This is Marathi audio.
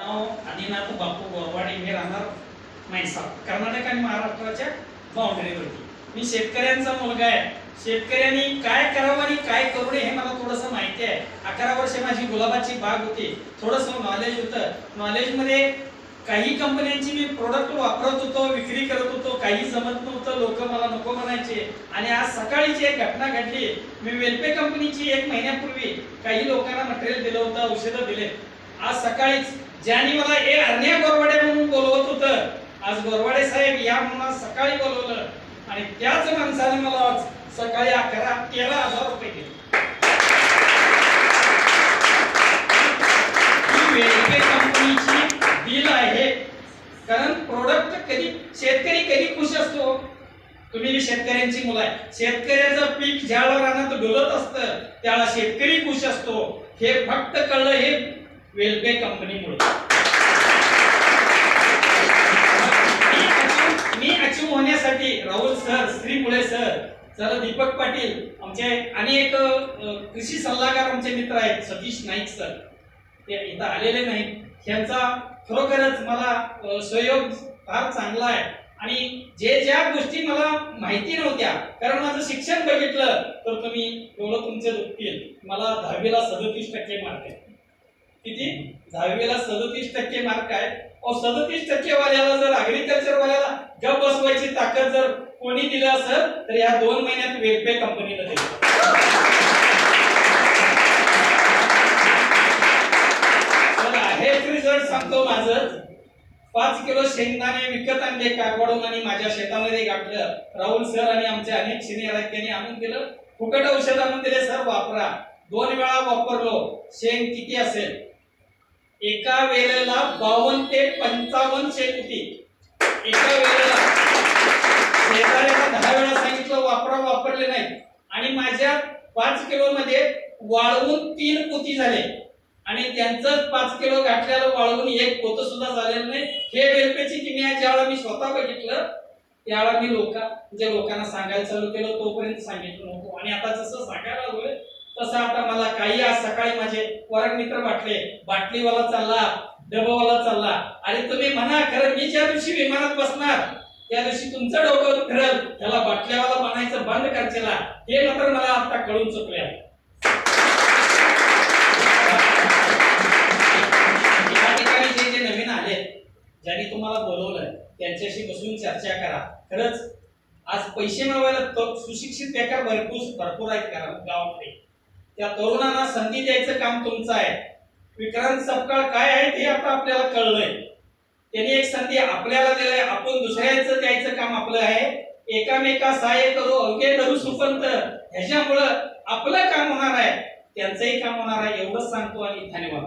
नाव आदिनाथ बापू गोरवाडे. मी राहणार म्हैसाळ, कर्नाटक आणि महाराष्ट्राच्या बाउंड्रीवरती. मी शेतकऱ्यांचा मुलगा आहे. शेतकऱ्यांनी काय करावं आणि काय करू नये हे मला थोडंसं माहिती आहे. 11 वर्ष माझी गुलाबाची बाग होती. थोडंसं नॉलेज होतं. नॉलेजमध्ये काही कंपन्यांची मी प्रोडक्ट वापरत होतो, विक्री करत होतो. काही जमत नव्हतं, लोक मला नको म्हणायचे. आणि आज सकाळीच एक घटना घडली. मी वेल्पे कंपनीची 1 महिन्यापूर्वी काही लोकांना मटेरियल दिलं होतं, औषधं दिले. आज सकाळीच ज्यांनी मला अरण्या गोरवाडे म्हणून बोलवत होतं, आज गोरवाडे साहेब या म्हणून सकाळी बोलवलं. आणि त्याच माणसाने मला आज सकाळी 13,000 रुपये दिले. वेल्पे कंपनीची डील आहे. कारण प्रोडक्ट कधी शेतकरी कधी खुश असतो. तुम्ही शेतकऱ्यांची मुलं आहे. शेतकऱ्याचं पीक ज्यावेळेला रानात डोलत असतं त्यावेळेला शेतकरी खुश असतो. हे फक्त कळलं हे वेल्पे कंपनीमुळे. मी अचीव होण्यासाठी राहुल सर, श्री मुळे सर, दीपक पाटील, आमचे आणि एक कृषी सल्लागार आमचे मित्र आहेत सतीश नाईक सर, ते इथं आलेले नाहीत. यांचा खरोखरच मला सहयोग फार चांगला आहे. आणि ज्या गोष्टी मला माहिती नव्हत्या, कारण माझं शिक्षण बघितलं तर तुम्ही एवढं तुमचे दुखतील. मला 10वीला 37% मार्क आहे. किती? 10वीला 37% मार्क आहे. 37% वाल्याला जर अॅग्रिकल्चर वाल्याला गप बसवायची ताकद जर कोणी दिलं असेल तर या 2 महिन्यात वेल्पे कंपनीला दिली. हेच रिझल्ट सांगतो. माझं 5 किलो शेंगदाणे विकत आणले कारवाडून आणि माझ्या शेतामध्ये घातलं. राहुल सर आणि आमचे अनेक सिनियर आहेत त्यांनी आणून दिलं. फुकट औषध आणून दिले. सर वापरा. 2 वेळा वापरलो. शेंग किती असेल? एका वेळेला 52 ते 55 शेंग होती. एका वेळेला शेजाऱ्याला 10 वेळा सांगितलं वापरा, वापरले नाही. आणि माझ्या 5 किलो मध्ये वाळवून 3 पोती झाले. आणि त्यांचं 5 किलो घातल्याला वाळवून 1 पोत सुद्धा झालेलं नाही. हे वेल्पेची किमया ज्यावेळेला मी स्वतः बघितलं त्यावेळेला मी लोकांना सांगायला चालू केलं. तोपर्यंत सांगितलं नव्हतं. आणि आता जसं सांगायला लागलोय तसं आता मला काही आज सकाळी माझे वर्ग मित्र बाटलीवाला चालला, डबवाला चालला. अरे तुम्ही म्हणा, खरं मी ज्या दिवशी विमानात बसणार त्या दिवशी तुमचं डोकं फिरल, त्याला बाटल्यावाला बनायचं बंद करचेला. हे मात्र मला आता कळून चुकले आहे. या ठिकाणी जे नवीन आले, ज्यांनी तुम्हाला बोलवलंय त्यांच्याशी बसून चर्चा करा. खरंच आज पैसे मिळवायला सुशिक्षित बेकार भरपूर आहेत गावामध्ये. त्या तरुणांना संधी द्यायचं काम तुमचं आहे. विक्रांत सपकाळ काय आहे ते आता आपल्याला कळलंय. त्यांनी एक संधी आपल्याला दिलाय, आपण दुसऱ्याचं द्यायचं काम आपलं आहे. एकामेका सहाय्य करू अवघे धरू सुपंत, ह्याच्यामुळं आपलं काम होणार आहे, त्यांचंही काम होणार आहे. एवढंच सांगतो आणि धन्यवाद.